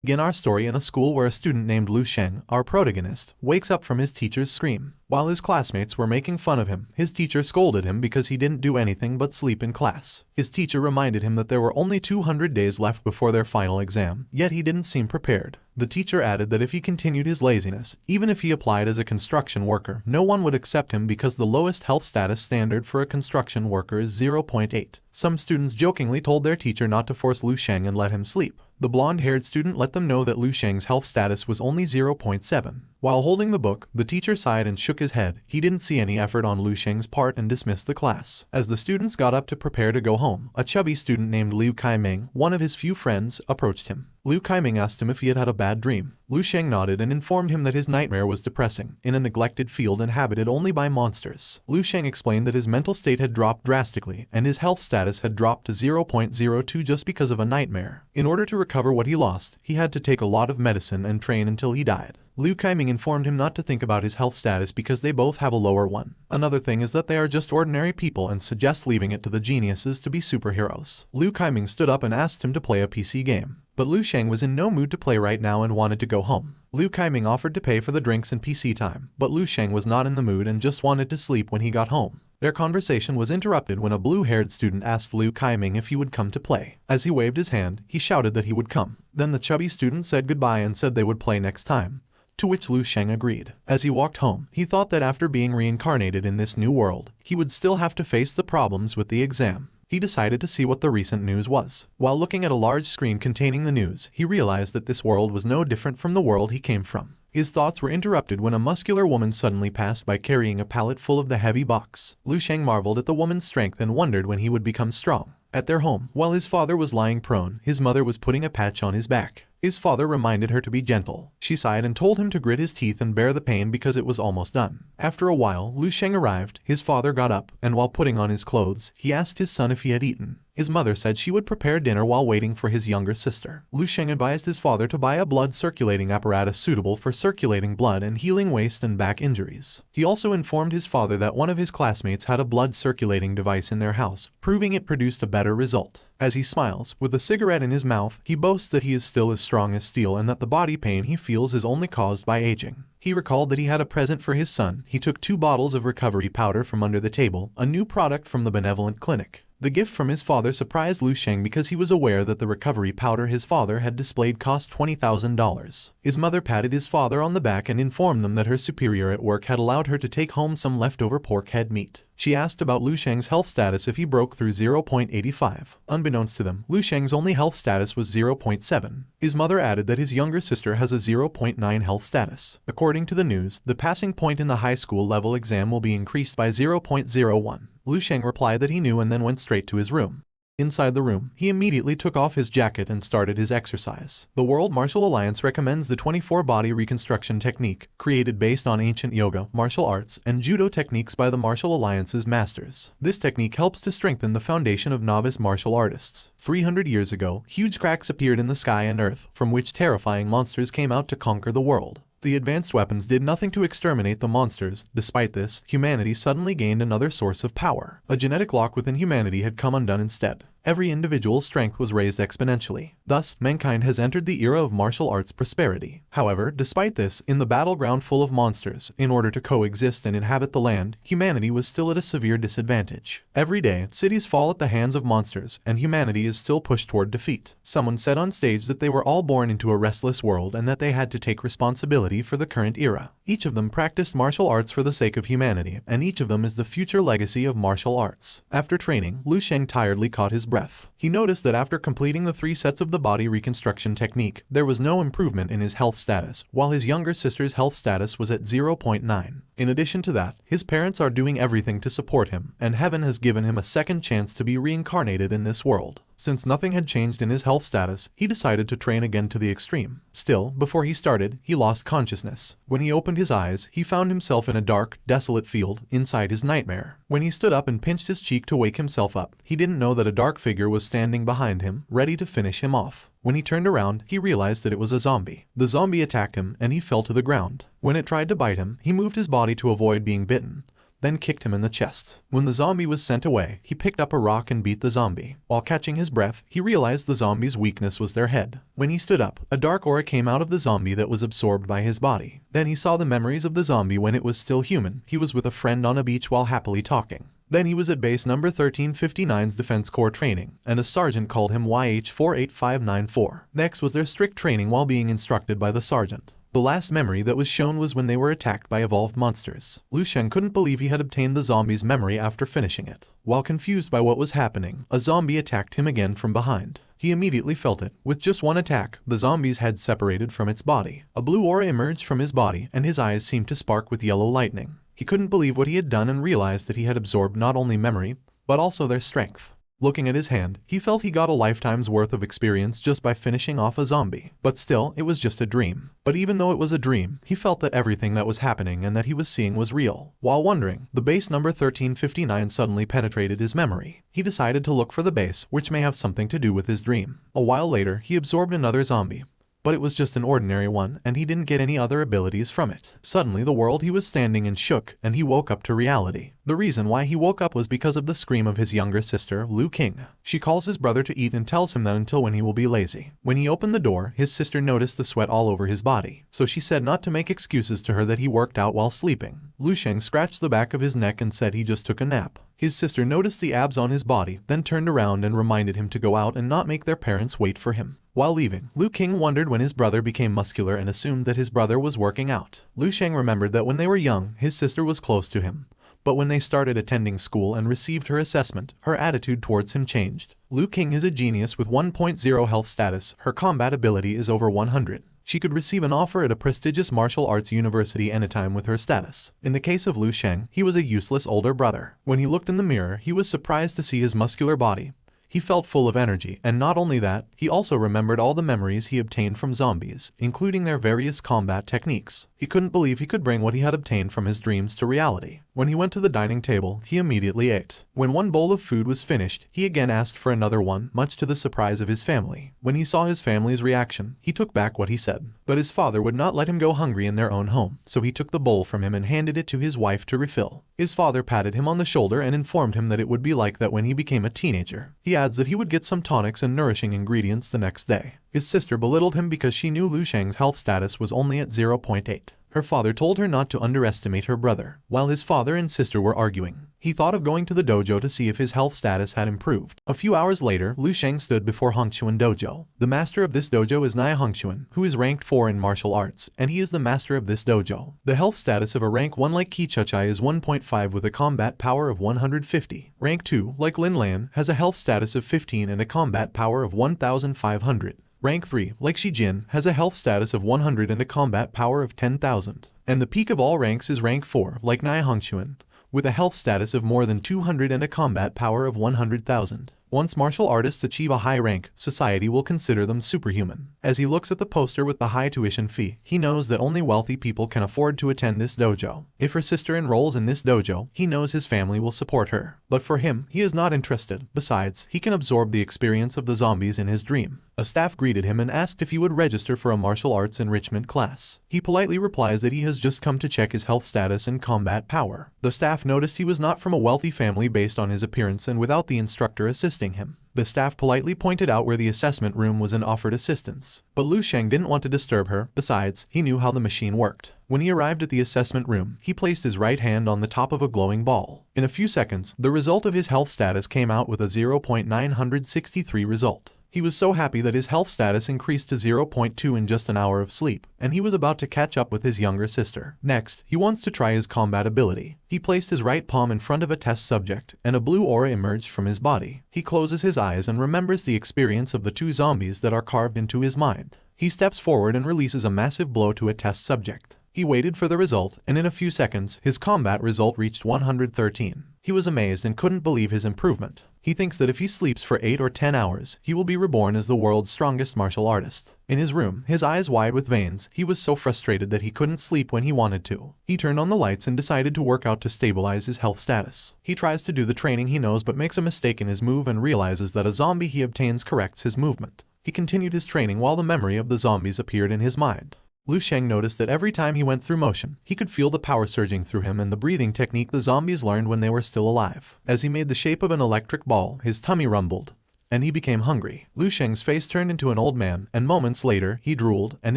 Begin our story in a school where a student named Lu Sheng, our protagonist, wakes up from his teacher's scream. While his classmates were making fun of him, his teacher scolded him because he didn't do anything but sleep in class. His teacher reminded him that there were only 200 days left before their final exam, yet he didn't seem prepared. The teacher added that if he continued his laziness, even if he applied as a construction worker, no one would accept him because the lowest health status standard for a construction worker is 0.8. Some students jokingly told their teacher not to force Lu Sheng and let him sleep. The blonde-haired student let them know that Lu Sheng's health status was only 0.7. While holding the book, the teacher sighed and shook his head. He didn't see any effort on Lu Sheng's part and dismissed the class. As the students got up to prepare to go home, a chubby student named Liu Kaiming, one of his few friends, approached him. Liu Kaiming asked him if he had had a bad dream. Lu Sheng nodded and informed him that his nightmare was depressing, in a neglected field inhabited only by monsters. Lu Sheng explained that his mental state had dropped drastically, and his health status had dropped to 0.02 just because of a nightmare. In order to recover what he lost, he had to take a lot of medicine and train until he died. Liu Kaiming informed him not to think about his health status because they both have a lower one. Another thing is that they are just ordinary people and suggests leaving it to the geniuses to be superheroes. Liu Kaiming stood up and asked him to play a PC game. But Lu Sheng was in no mood to play right now and wanted to go home. Liu Kaiming offered to pay for the drinks and PC time, but Lu Sheng was not in the mood and just wanted to sleep when he got home. Their conversation was interrupted when a blue-haired student asked Liu Kaiming if he would come to play. As he waved his hand, he shouted that he would come. Then the chubby student said goodbye and said they would play next time, to which Lu Sheng agreed. As he walked home, he thought that after being reincarnated in this new world, he would still have to face the problems with the exam. He decided to see what the recent news was. While looking at a large screen containing the news, he realized that this world was no different from the world he came from. His thoughts were interrupted when a muscular woman suddenly passed by carrying a pallet full of the heavy box. Lu Sheng marveled at the woman's strength and wondered when he would become strong. At their home, while his father was lying prone, his mother was putting a patch on his back. His father reminded her to be gentle. She sighed and told him to grit his teeth and bear the pain because it was almost done. After a while, Lu Sheng arrived. His father got up, and while putting on his clothes, he asked his son if he had eaten. His mother said she would prepare dinner while waiting for his younger sister. Lu Sheng advised his father to buy a blood circulating apparatus suitable for circulating blood and healing waist and back injuries. He also informed his father that one of his classmates had a blood circulating device in their house, proving it produced a better result. As he smiles, with a cigarette in his mouth, he boasts that he is still as strong as steel and that the body pain he feels is only caused by aging. He recalled that he had a present for his son. He took 2 bottles of recovery powder from under the table, a new product from the benevolent clinic. The gift from his father surprised Lu Sheng because he was aware that the recovery powder his father had displayed cost $20,000. His mother patted his father on the back and informed them that her superior at work had allowed her to take home some leftover pork head meat. She asked about Lu Sheng's health status if he broke through 0.85. Unbeknownst to them, Lu Sheng's only health status was 0.7. His mother added that his younger sister has a 0.9 health status. According to the news, the passing point in the high school level exam will be increased by 0.01. Lu Sheng replied that he knew and then went straight to his room. Inside the room, he immediately took off his jacket and started his exercise. The World Martial Alliance recommends the 24-body reconstruction technique, created based on ancient yoga, martial arts, and judo techniques by the Martial Alliance's masters. This technique helps to strengthen the foundation of novice martial artists. 300 years ago, huge cracks appeared in the sky and earth, from which terrifying monsters came out to conquer the world. The advanced weapons did nothing to exterminate the monsters. Despite this, humanity suddenly gained another source of power. A genetic lock within humanity had come undone instead. Every individual's strength was raised exponentially. Thus, mankind has entered the era of martial arts prosperity. However, despite this, in the battleground full of monsters, in order to coexist and inhabit the land, humanity was still at a severe disadvantage. Every day, cities fall at the hands of monsters, and humanity is still pushed toward defeat. Someone said on stage that they were all born into a restless world and that they had to take responsibility for the current era. Each of them practiced martial arts for the sake of humanity, and each of them is the future legacy of martial arts. After training, Lu Sheng tiredly caught his breath. He noticed that after completing the 3 sets of the body reconstruction technique, there was no improvement in his health status, while his younger sister's health status was at 0.9. In addition to that, his parents are doing everything to support him, and heaven has given him a second chance to be reincarnated in this world. Since nothing had changed in his health status, he decided to train again to the extreme. Still, before he started, he lost consciousness. When he opened his eyes, he found himself in a dark, desolate field inside his nightmare. When he stood up and pinched his cheek to wake himself up, he didn't know that a dark figure was standing behind him, ready to finish him off. When he turned around, he realized that it was a zombie. The zombie attacked him, and he fell to the ground. When it tried to bite him, he moved his body to avoid being bitten. then kicked him in the chest. When the zombie was sent away, he picked up a rock and beat the zombie. While catching his breath, he realized the zombie's weakness was their head. When he stood up, a dark aura came out of the zombie that was absorbed by his body. Then he saw the memories of the zombie when it was still human. He was with a friend on a beach while happily talking. Then he was at base number 1359's Defense Corps training, and a sergeant called him YH48594. Next was their strict training while being instructed by the sergeant. The last memory that was shown was when they were attacked by evolved monsters. Lu Sheng couldn't believe he had obtained the zombie's memory after finishing it. While confused by what was happening, a zombie attacked him again from behind. He immediately felt it. With just one attack, the zombie's head separated from its body. A blue aura emerged from his body, and his eyes seemed to spark with yellow lightning. He couldn't believe what he had done and realized that he had absorbed not only memory, but also their strength. Looking at his hand, he felt he got a lifetime's worth of experience just by finishing off a zombie. But still, it was just a dream. But even though it was a dream, he felt that everything that was happening and that he was seeing was real. While wondering, the base number 1359 suddenly penetrated his memory. He decided to look for the base, which may have something to do with his dream. A while later, he absorbed another zombie. But it was just an ordinary one, and he didn't get any other abilities from it. Suddenly, the world he was standing in shook, and he woke up to reality. The reason why he woke up was because of the scream of his younger sister, Lu King. She calls his brother to eat and tells him that until when he will be lazy. When he opened the door, his sister noticed the sweat all over his body, so she said not to make excuses to her that he worked out while sleeping. Lu Sheng scratched the back of his neck and said he just took a nap. His sister noticed the abs on his body, then turned around and reminded him to go out and not make their parents wait for him. While leaving, Lu King wondered when his brother became muscular and assumed that his brother was working out. Lu Sheng remembered that when they were young, his sister was close to him. But when they started attending school and received her assessment, her attitude towards him changed. Lu King is a genius with 1.0 health status. Her combat ability is over 100. She could receive an offer at a prestigious martial arts university anytime with her status. In the case of Lu Sheng, he was a useless older brother. When he looked in the mirror, he was surprised to see his muscular body. He felt full of energy, and not only that, he also remembered all the memories he obtained from zombies, including their various combat techniques. He couldn't believe he could bring what he had obtained from his dreams to reality. When he went to the dining table, he immediately ate. When one bowl of food was finished, he again asked for another one, much to the surprise of his family. When he saw his family's reaction, he took back what he said. But his father would not let him go hungry in their own home, so he took the bowl from him and handed it to his wife to refill. His father patted him on the shoulder and informed him that it would be like that when he became a teenager. He adds that he would get some tonics and nourishing ingredients the next day. His sister belittled him because she knew Lu Sheng's health status was only at 0.8. Her father told her not to underestimate her brother. While his father and sister were arguing, he thought of going to the dojo to see if his health status had improved. A few hours later, Lu Sheng stood before Hongchuan Dojo. The master of this dojo is Nia Hongchuan, who is ranked 4 in martial arts, and he is the master of this dojo. The health status of a rank 1 like Qi Chuchai is 1.5 with a combat power of 150. Rank 2, like Lin Lan, has a health status of 15 and a combat power of 1,500. Rank 3, like Shi Jin, has a health status of 100 and a combat power of 10,000. And the peak of all ranks is rank 4, like Nia Hongchuan, with a health status of more than 200 and a combat power of 100,000. Once martial artists achieve a high rank, society will consider them superhuman. As he looks at the poster with the high tuition fee, he knows that only wealthy people can afford to attend this dojo. If her sister enrolls in this dojo, he knows his family will support her. But for him, he is not interested. Besides, he can absorb the experience of the zombies in his dream. A staff greeted him and asked if he would register for a martial arts enrichment class. He politely replies that he has just come to check his health status and combat power. The staff noticed he was not from a wealthy family based on his appearance and without the instructor assisting him. The staff politely pointed out where the assessment room was and offered assistance. But Lu Sheng didn't want to disturb her. Besides, he knew how the machine worked. When he arrived at the assessment room, he placed his right hand on the top of a glowing ball. In a few seconds, the result of his health status came out with a 0.963 result. He was so happy that his health status increased to 0.2 in just an hour of sleep, and he was about to catch up with his younger sister. Next, he wants to try his combat ability. He placed his right palm in front of a test subject, and a blue aura emerged from his body. He closes his eyes and remembers the experience of the 2 zombies that are carved into his mind. He steps forward and releases a massive blow to a test subject. He waited for the result, and in a few seconds, his combat result reached 113. He was amazed and couldn't believe his improvement. He thinks that if he sleeps for 8 or 10 hours, he will be reborn as the world's strongest martial artist. In his room, his eyes wide with veins, he was so frustrated that he couldn't sleep when he wanted to. He turned on the lights and decided to work out to stabilize his health status. He tries to do the training he knows but makes a mistake in his move and realizes that a zombie he obtains corrects his movement. He continued his training while the memory of the zombies appeared in his mind. Lu Sheng noticed that every time he went through motion, he could feel the power surging through him and the breathing technique the zombies learned when they were still alive. As he made the shape of an electric ball, his tummy rumbled, and he became hungry. Lu Sheng's face turned into an old man, and moments later, he drooled, and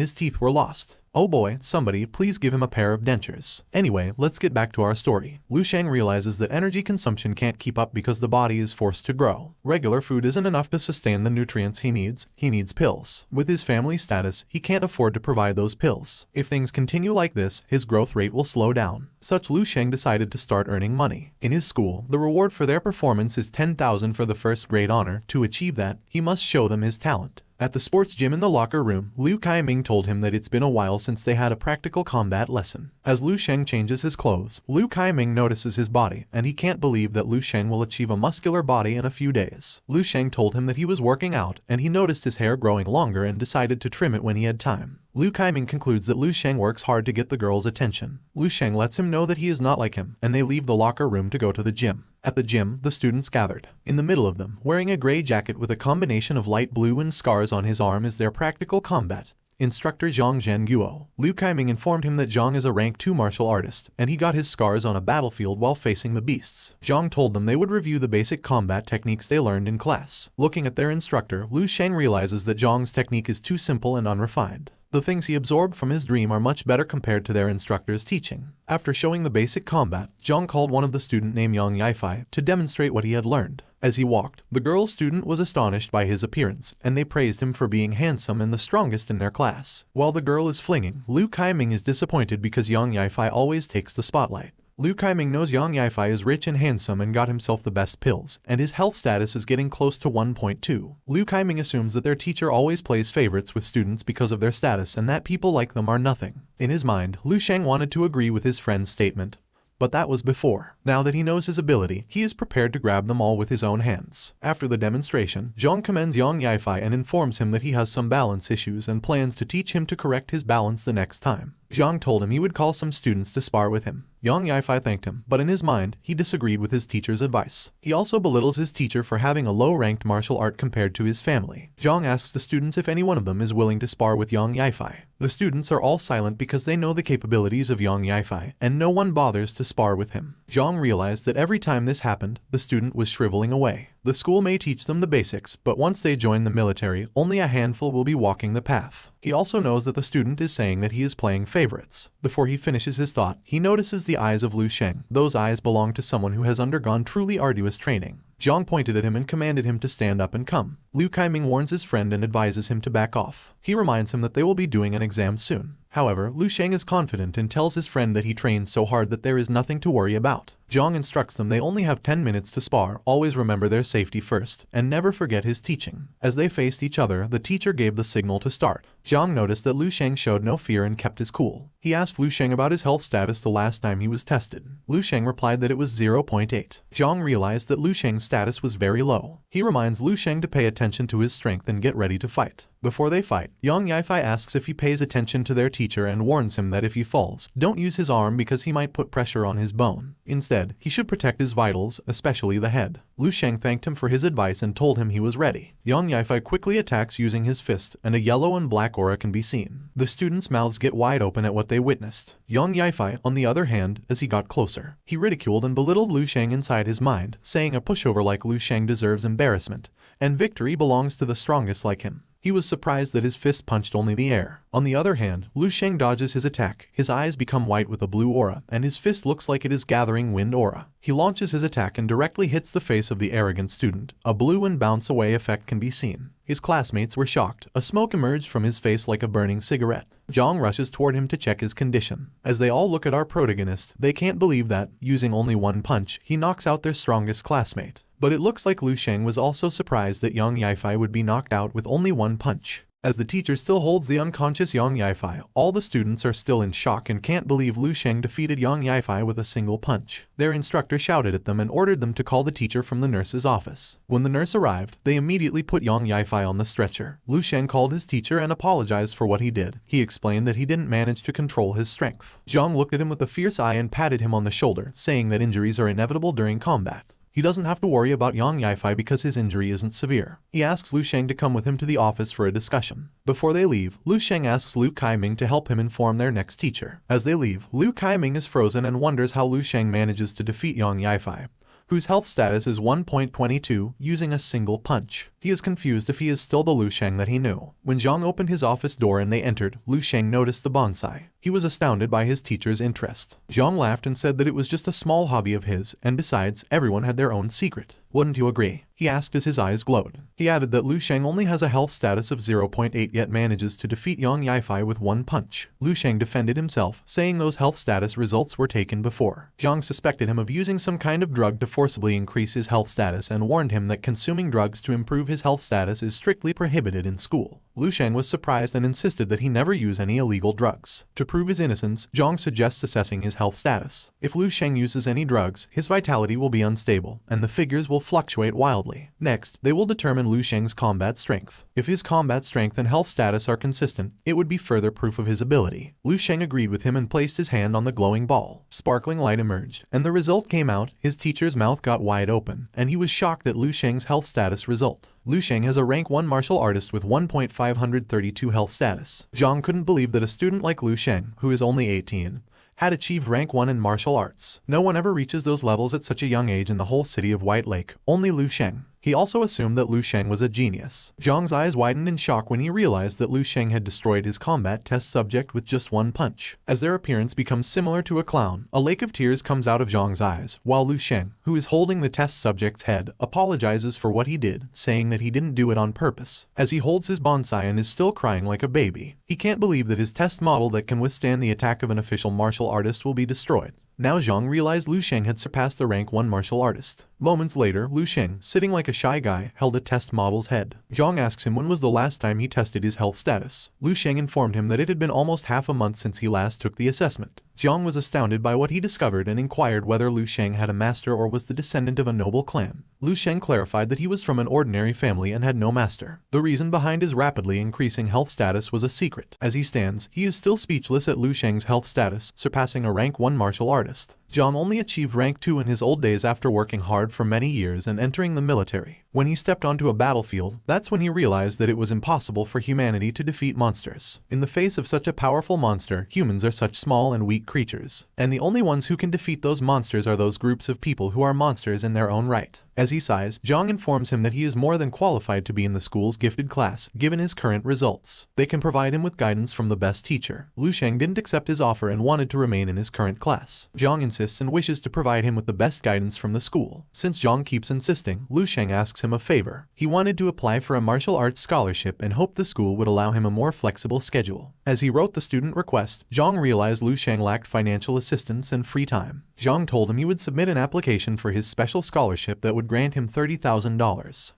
his teeth were lost. Oh boy, somebody please give him a pair of dentures. Anyway, let's get back to our story. Lu Sheng realizes that energy consumption can't keep up because the body is forced to grow. Regular food isn't enough to sustain the nutrients he needs pills. With his family status, he can't afford to provide those pills. If things continue like this, his growth rate will slow down. Such Lu Sheng decided to start earning money. In his school, the reward for their performance is 10,000 for the first grade honor. To achieve that, he must show them his talent. At the sports gym in the locker room, Liu Kaiming told him that it's been a while since they had a practical combat lesson. As Lu Sheng changes his clothes, Liu Kaiming notices his body, and he can't believe that Lu Sheng will achieve a muscular body in a few days. Lu Sheng told him that he was working out, and he noticed his hair growing longer and decided to trim it when he had time. Liu Kaiming concludes that Lu Sheng works hard to get the girl's attention. Lu Sheng lets him know that he is not like him, and they leave the locker room to go to the gym. At the gym, the students gathered. In the middle of them, wearing a gray jacket with a combination of light blue and scars on his arm is their practical combat instructor Zhang Zhenguo. Liu Kaiming informed him that Zhang is a rank 2 martial artist, and he got his scars on a battlefield while facing the beasts. Zhang told them they would review the basic combat techniques they learned in class. Looking at their instructor, Lu Sheng realizes that Zhang's technique is too simple and unrefined. The things he absorbed from his dream are much better compared to their instructor's teaching. After showing the basic combat, Zhang called one of the student named Yang Yifei to demonstrate what he had learned. As he walked, the girl student was astonished by his appearance, and they praised him for being handsome and the strongest in their class. While the girl is flinging, Liu Kaiming is disappointed because Yang Yifei always takes the spotlight. Liu Kaiming knows Yang Yifei is rich and handsome and got himself the best pills, and his health status is getting close to 1.2. Liu Kaiming assumes that their teacher always plays favorites with students because of their status and that people like them are nothing. In his mind, Lu Sheng wanted to agree with his friend's statement, but that was before. Now that he knows his ability, he is prepared to grab them all with his own hands. After the demonstration, Zhang commends Yang Yifei and informs him that he has some balance issues and plans to teach him to correct his balance the next time. Zhang told him he would call some students to spar with him. Yang Yifei thanked him, but in his mind, he disagreed with his teacher's advice. He also belittles his teacher for having a low-ranked martial art compared to his family. Zhang asks the students if any one of them is willing to spar with Yang Yifei. The students are all silent because they know the capabilities of Yang Yifei, and no one bothers to spar with him. Zhang realized that every time this happened, the student was shriveling away. The school may teach them the basics, but once they join the military, only a handful will be walking the path. He also knows that the student is saying that he is playing favorites. Before he finishes his thought, he notices the eyes of Lu Sheng. Those eyes belong to someone who has undergone truly arduous training. Zhang pointed at him and commanded him to stand up and come. Liu Kaiming warns his friend and advises him to back off. He reminds him that they will be doing an exam soon. However, Lu Sheng is confident and tells his friend that he trains so hard that there is nothing to worry about. Zhang instructs them they only have 10 minutes to spar, always remember their safety first, and never forget his teaching. As they faced each other, the teacher gave the signal to start. Zhang noticed that Lu Sheng showed no fear and kept his cool. He asked Lu Sheng about his health status the last time he was tested. Lu Sheng replied that it was 0.8. Zhang realized that Lu Sheng's status was very low. He reminds Lu Sheng to pay attention to his strength and get ready to fight. Before they fight, Yang Yifei asks if he pays attention to their teacher and warns him that if he falls, don't use his arm because he might put pressure on his bone. Instead, he should protect his vitals, especially the head. Lu Sheng thanked him for his advice and told him he was ready. Yang Yifei quickly attacks using his fist, and a yellow and black aura can be seen. The students' mouths get wide open at what they witnessed. Yang Yifei, on the other hand, as he got closer, he ridiculed and belittled Lu Sheng inside his mind, saying a pushover like Lu Sheng deserves embarrassment, and victory belongs to the strongest like him. He was surprised that his fist punched only the air. On the other hand, Lu Sheng dodges his attack, his eyes become white with a blue aura, and his fist looks like it is gathering wind aura. He launches his attack and directly hits the face of the arrogant student. A blue and bounce away effect can be seen. His classmates were shocked. A smoke emerged from his face like a burning cigarette. Zhang rushes toward him to check his condition. As they all look at our protagonist, they can't believe that, using only one punch, he knocks out their strongest classmate. But it looks like Lu Sheng was also surprised that Yang Yifei would be knocked out with only one punch. As the teacher still holds the unconscious Yang Yifei, all the students are still in shock and can't believe Lu Sheng defeated Yang Yifei with a single punch. Their instructor shouted at them and ordered them to call the teacher from the nurse's office. When the nurse arrived, they immediately put Yang Yifei on the stretcher. Lu Sheng called his teacher and apologized for what he did. He explained that he didn't manage to control his strength. Zhang looked at him with a fierce eye and patted him on the shoulder, saying that injuries are inevitable during combat. He doesn't have to worry about Yang Yifei because his injury isn't severe. He asks Lu Sheng to come with him to the office for a discussion. Before they leave, Lu Sheng asks Lu Kaiming to help him inform their next teacher. As they leave, Lu Kaiming is frozen and wonders how Lu Sheng manages to defeat Yang Yifei, whose health status is 1.22, using a single punch. He is confused if he is still the Lu Sheng that he knew. When Zhang opened his office door and they entered, Lu Sheng noticed the bonsai. He was astounded by his teacher's interest. Zhang laughed and said that it was just a small hobby of his, and besides, everyone had their own secret. Wouldn't you agree? He asked as his eyes glowed. He added that Lu Sheng only has a health status of 0.8 yet manages to defeat Yang Yifei with one punch. Lu Sheng defended himself, saying those health status results were taken before. Zhang suspected him of using some kind of drug to forcibly increase his health status and warned him that consuming drugs to improve his health status is strictly prohibited in school. Lu Sheng was surprised and insisted that he never use any illegal drugs. To prove his innocence, Zhang suggests assessing his health status. If Lu Sheng uses any drugs, his vitality will be unstable, and the figures will fluctuate wildly. Next, they will determine Lu Sheng's combat strength. If his combat strength and health status are consistent, it would be further proof of his ability. Lu Sheng agreed with him and placed his hand on the glowing ball. Sparkling light emerged, and the result came out. His teacher's mouth got wide open, and he was shocked at Lu Sheng's health status result. Lu Sheng has a rank 1 martial artist with 1.532 health status. Zhang couldn't believe that a student like Lu Sheng, who is only 18, had achieved rank 1 in martial arts. No one ever reaches those levels at such a young age in the whole city of White Lake, only Lu Sheng. He also assumed that Lu Sheng was a genius. Zhang's eyes widened in shock when he realized that Lu Sheng had destroyed his combat test subject with just one punch. As their appearance becomes similar to a clown, a lake of tears comes out of Zhang's eyes, while Lu Sheng, who is holding the test subject's head, apologizes for what he did, saying that he didn't do it on purpose. As he holds his bonsai and is still crying like a baby, he can't believe that his test model that can withstand the attack of an official martial artist will be destroyed. Now Zhang realized Lu Sheng had surpassed the rank 1 martial artist. Moments later, Lu Sheng, sitting like a shy guy, held a test model's head. Zhang asks him when was the last time he tested his health status. Lu Sheng informed him that it had been almost half a month since he last took the assessment. Zhang was astounded by what he discovered and inquired whether Lu Sheng had a master or was the descendant of a noble clan. Lu Sheng clarified that he was from an ordinary family and had no master. The reason behind his rapidly increasing health status was a secret. As he stands, he is still speechless at Lu Sheng's health status, surpassing a rank 1 martial artist. Zhang only achieved rank 2 in his old days after working hard for many years and entering the military. When he stepped onto a battlefield, that's when he realized that it was impossible for humanity to defeat monsters. In the face of such a powerful monster, humans are such small and weak creatures, and the only ones who can defeat those monsters are those groups of people who are monsters in their own right. As he sighs, Zhang informs him that he is more than qualified to be in the school's gifted class, given his current results. They can provide him with guidance from the best teacher. Lu Sheng didn't accept his offer and wanted to remain in his current class. Zhang insists and wishes to provide him with the best guidance from the school. Since Zhang keeps insisting, Lu Sheng asks him a favor. He wanted to apply for a martial arts scholarship and hoped the school would allow him a more flexible schedule. As he wrote the student request, Zhang realized Lu Sheng lacked financial assistance and free time. Zhang told him he would submit an application for his special scholarship that would grant him $30,000.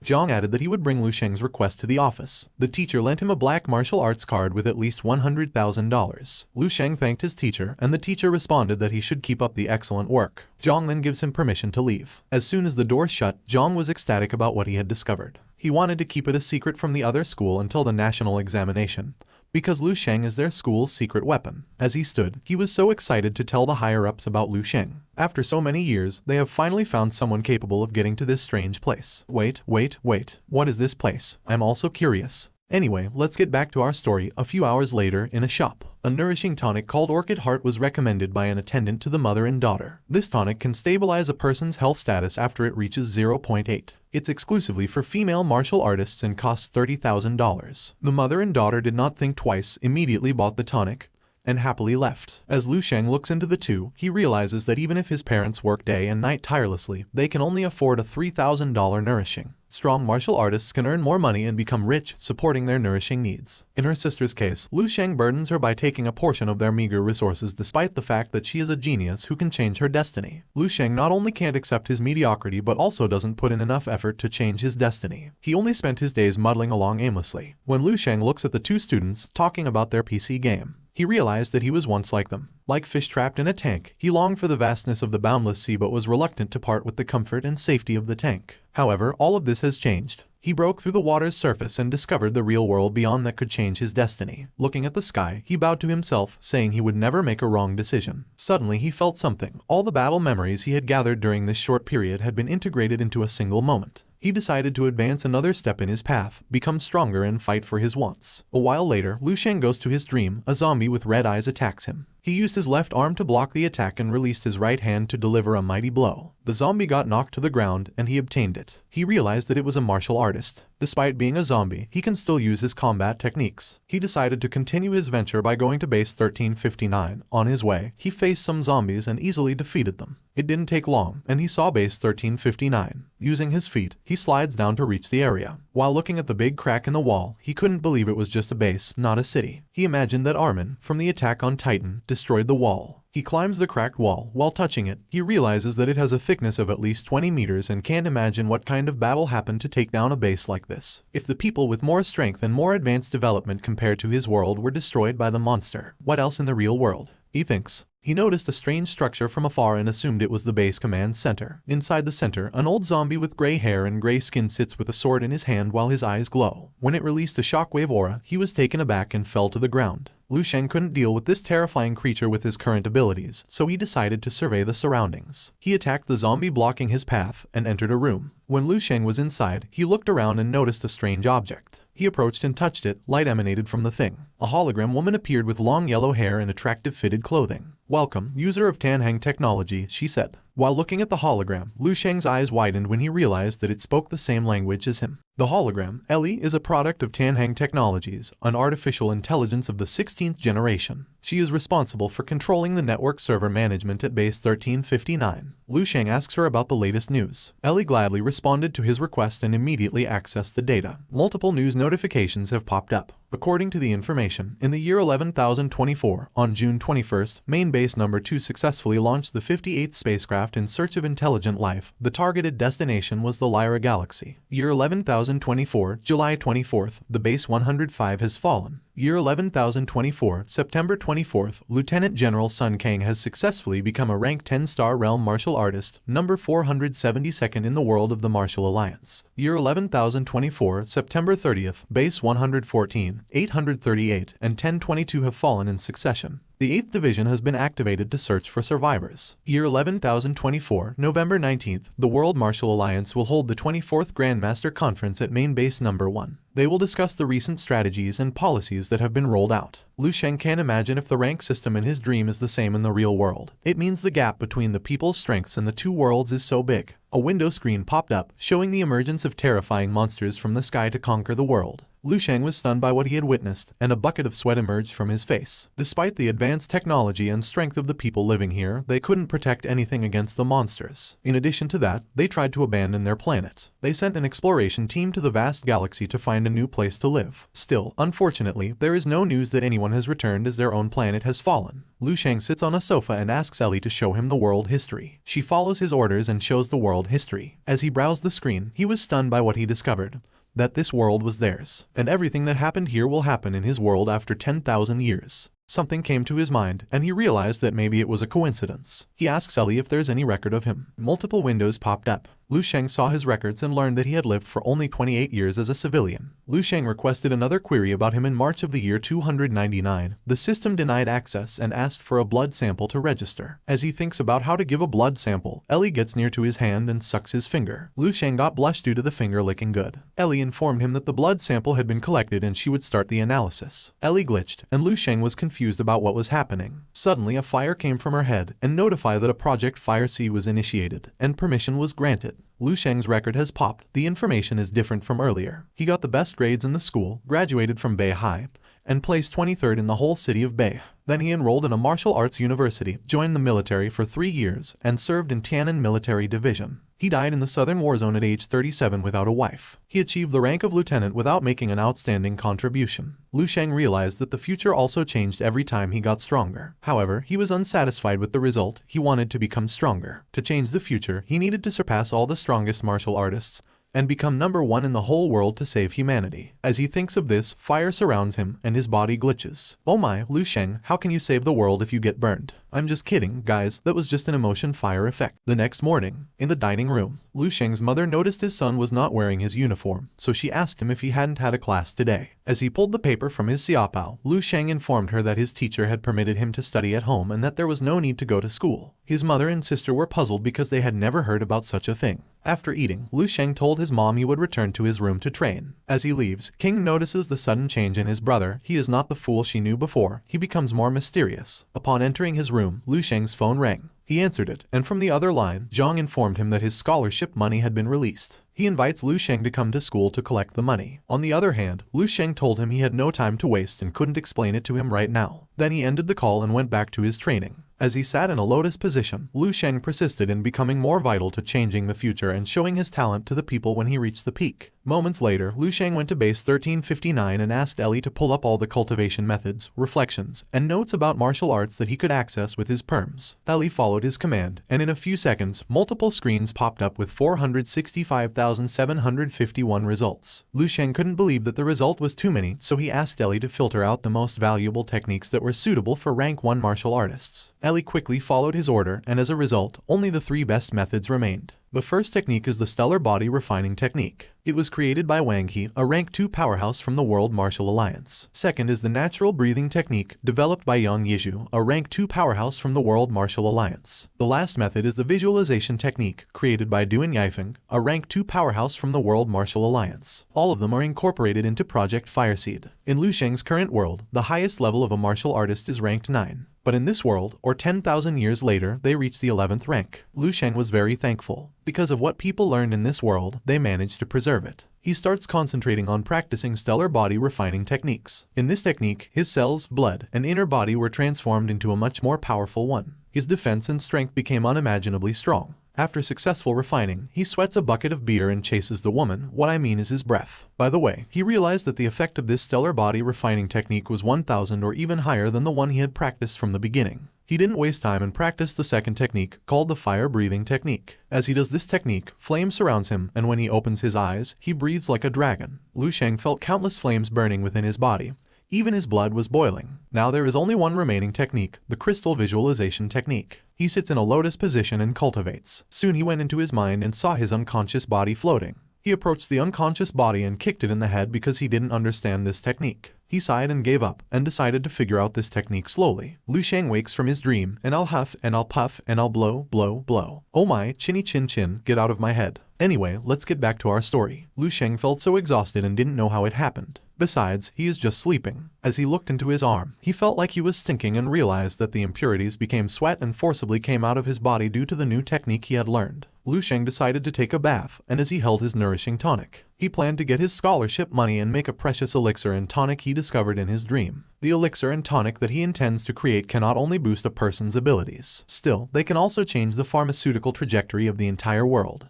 Zhang added that he would bring Lu Sheng's request to the office. The teacher lent him a black martial arts card with at least $100,000. Lu Sheng thanked his teacher, and the teacher responded that he should keep up the excellent work. Zhang then gives him permission to leave. As soon as the door shut, Zhang was ecstatic about what he had discovered. He wanted to keep it a secret from the other school until the national examination, because Lu Sheng is their school's secret weapon. As he stood, he was so excited to tell the higher-ups about Lu Sheng. After so many years, they have finally found someone capable of getting to this strange place. Wait. What is this place? I'm also curious. Anyway, let's get back to our story. A few hours later, in a shop, a nourishing tonic called Orchid Heart was recommended by an attendant to the mother and daughter. This tonic can stabilize a person's health status after it reaches 0.8. It's exclusively for female martial artists and costs $30,000. The mother and daughter did not think twice, immediately bought the tonic, and happily left. As Lu Sheng looks into the two, he realizes that even if his parents work day and night tirelessly, they can only afford a $3,000 nourishing. Strong martial artists can earn more money and become rich, supporting their nourishing needs. In her sister's case, Lu Sheng burdens her by taking a portion of their meager resources despite the fact that she is a genius who can change her destiny. Lu Sheng not only can't accept his mediocrity but also doesn't put in enough effort to change his destiny. He only spent his days muddling along aimlessly. When Lu Sheng looks at the two students talking about their PC game, he realized that he was once like them. Like fish trapped in a tank, he longed for the vastness of the boundless sea but was reluctant to part with the comfort and safety of the tank. However, all of this has changed. He broke through the water's surface and discovered the real world beyond that could change his destiny. Looking at the sky, he bowed to himself, saying he would never make a wrong decision. Suddenly, he felt something. All the battle memories he had gathered during this short period had been integrated into a single moment. He decided to advance another step in his path, become stronger and fight for his wants. A while later, Lu Sheng goes to his dream. A zombie with red eyes attacks him. He used his left arm to block the attack and released his right hand to deliver a mighty blow. The zombie got knocked to the ground, and he obtained it. He realized that it was a martial artist. Despite being a zombie, he can still use his combat techniques. He decided to continue his venture by going to base 1359. On his way, he faced some zombies and easily defeated them. It didn't take long, and he saw base 1359. Using his feet, he slides down to reach the area. While looking at the big crack in the wall, he couldn't believe it was just a base, not a city. He imagined that Armin, from the attack on Titan, destroyed the wall. He climbs the cracked wall. While touching it, he realizes that it has a thickness of at least 20 meters and can't imagine what kind of battle happened to take down a base like this. If the people with more strength and more advanced development compared to his world were destroyed by the monster, what else in the real world? He thinks. He noticed a strange structure from afar and assumed it was the base command center. Inside the center, an old zombie with gray hair and gray skin sits with a sword in his hand while his eyes glow. When it released a shockwave aura, he was taken aback and fell to the ground. Lu Sheng couldn't deal with this terrifying creature with his current abilities, so he decided to survey the surroundings. He attacked the zombie blocking his path and entered a room. When Lu Sheng was inside, he looked around and noticed a strange object. He approached and touched it. Light emanated from the thing. A hologram woman appeared with long yellow hair and attractive fitted clothing. "Welcome, user of Tanhang technology," she said. While looking at the hologram, Lu Sheng's eyes widened when he realized that it spoke the same language as him. The hologram, Ellie, is a product of Tanhang Technologies, an artificial intelligence of the 16th generation. She is responsible for controlling the network server management at base 1359. Lu Sheng asks her about the latest news. Ellie gladly responded to his request and immediately accessed the data. Multiple news notifications have popped up. According to the information, in the year 11,024, on June 21st, main base number 2 successfully launched the 58th spacecraft in search of intelligent life. The targeted destination was the Lyra galaxy. Year 11,024, July 24th, the base 105 has fallen. Year 11,024, September 24th, Lieutenant General Sun Kang has successfully become a rank 10-star realm martial artist, number 472nd in the world of the Martial Alliance. Year 11,024, September 30th, base 114, 838, and 1022 have fallen in succession. The 8th Division has been activated to search for survivors. Year 11,024, November 19th, the World Martial Alliance will hold the 24th Grandmaster Conference at Main Base Number 1. They will discuss the recent strategies and policies that have been rolled out. Lu Sheng can't imagine if the rank system in his dream is the same in the real world. It means the gap between the people's strengths and the two worlds is so big. A window screen popped up, showing the emergence of terrifying monsters from the sky to conquer the world. Lu Sheng was stunned by what he had witnessed, and a bucket of sweat emerged from his face. Despite the advanced technology and strength of the people living here, they couldn't protect anything against the monsters. In addition to that, they tried to abandon their planet. They sent an exploration team to the vast galaxy to find a new place to live. Still, unfortunately, there is no news that anyone has returned as their own planet has fallen. Lu Sheng sits on a sofa and asks Ellie to show him the world history. She follows his orders and shows the world history. As he browsed the screen, he was stunned by what he discovered. That this world was theirs, and everything that happened here will happen in his world after 10,000 years. Something came to his mind, and he realized that maybe it was a coincidence. He asks Ellie if there's any record of him. Multiple windows popped up. Lu Sheng saw his records and learned that he had lived for only 28 years as a civilian. Lu Sheng requested another query about him in March of the year 299. The system denied access and asked for a blood sample to register. As he thinks about how to give a blood sample, Ellie gets near to his hand and sucks his finger. Lu Sheng got blushed due to the finger licking good. Ellie informed him that the blood sample had been collected and she would start the analysis. Ellie glitched, and Lu Sheng was confused about what was happening. Suddenly, a fire came from her head and notified that a Project Fire C was initiated, and permission was granted. Lu Sheng's record has popped. The information is different from earlier. He got the best grades in the school, graduated from Bei High, and placed 23rd in the whole city of Bei. Then he enrolled in a martial arts university, joined the military for 3 years, and served in Tiannan Military Division. He died in the Southern War Zone at age 37 without a wife. He achieved the rank of lieutenant without making an outstanding contribution. Lu Sheng realized that the future also changed every time he got stronger. However, he was unsatisfied with the result. He wanted to become stronger. To change the future, he needed to surpass all the strongest martial artists and become #1 in the whole world to save humanity. As he thinks of this, fire surrounds him and his body glitches. Oh my, Lu Sheng, how can you save the world if you get burned? I'm just kidding, guys, that was just an emotion fire effect. The next morning, in the dining room, Lu Sheng's mother noticed his son was not wearing his uniform, so she asked him if he hadn't had a class today. As he pulled the paper from his xiaopao, Lu Sheng informed her that his teacher had permitted him to study at home and that there was no need to go to school. His mother and sister were puzzled because they had never heard about such a thing. After eating, Lu Sheng told his mom he would return to his room to train. As he leaves, King notices the sudden change in his brother. He is not the fool she knew before. He becomes more mysterious. Upon entering his room, Lu Sheng's phone rang. He answered it, and from the other line, Zhang informed him that his scholarship money had been released. He invites Lu Sheng to come to school to collect the money. On the other hand, Lu Sheng told him he had no time to waste and couldn't explain it to him right now. Then he ended the call and went back to his training. As he sat in a lotus position, Lu Sheng persisted in becoming more vital to changing the future and showing his talent to the people when he reached the peak. Moments later, Lu Sheng went to base 1359 and asked Ellie to pull up all the cultivation methods, reflections, and notes about martial arts that he could access with his perms. Ellie followed his command, and in a few seconds, multiple screens popped up with 465,751 results. Lu Sheng couldn't believe that the result was too many, so he asked Ellie to filter out the most valuable techniques that were suitable for rank 1 martial artists. Ellie quickly followed his order, and as a result, only the 3 best methods remained. The first technique is the Stellar Body Refining Technique. It was created by Wang He, a rank 2 powerhouse from the World Martial Alliance. Second is the Natural Breathing Technique, developed by Yang Yizhu, a rank 2 powerhouse from the World Martial Alliance. The last method is the Visualization Technique, created by Duan Yifeng, a rank 2 powerhouse from the World Martial Alliance. All of them are incorporated into Project Fireseed. In Lu Sheng's current world, the highest level of a martial artist is ranked 9. But in this world, or 10,000 years later, they reached the 11th rank. Lu Sheng was very thankful. Because of what people learned in this world, they managed to preserve it. He starts concentrating on practicing stellar body refining techniques. In this technique, his cells, blood, and inner body were transformed into a much more powerful one. His defense and strength became unimaginably strong. After successful refining, he sweats a bucket of beer and chases the woman. What I mean is his breath. By the way, he realized that the effect of this stellar body refining technique was 1,000 or even higher than the one he had practiced from the beginning. He didn't waste time and practiced the second technique, called the fire breathing technique. As he does this technique, flame surrounds him, and when he opens his eyes, he breathes like a dragon. Lu Sheng felt countless flames burning within his body. Even his blood was boiling. Now there is only one remaining technique, the crystal visualization technique. He sits in a lotus position and cultivates. Soon he went into his mind and saw his unconscious body floating. He approached the unconscious body and kicked it in the head because he didn't understand this technique. He sighed and gave up, and decided to figure out this technique slowly. Lu Sheng wakes from his dream, and I'll huff, and I'll puff, and I'll blow, blow, blow. Oh my, chinny chin chin, get out of my head. Anyway, let's get back to our story. Lu Sheng felt so exhausted and didn't know how it happened. Besides, he is just sleeping. As he looked into his arm, he felt like he was stinking and realized that the impurities became sweat and forcibly came out of his body due to the new technique he had learned. Lu Sheng decided to take a bath, and as he held his nourishing tonic, he planned to get his scholarship money and make a precious elixir and tonic he discovered in his dream. The elixir and tonic that he intends to create can not only boost a person's abilities, still, they can also change the pharmaceutical trajectory of the entire world.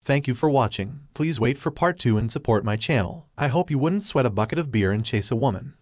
Thank you for watching. Please wait for part 2 and support my channel. I hope you wouldn't sweat a bucket of beer and chase a woman.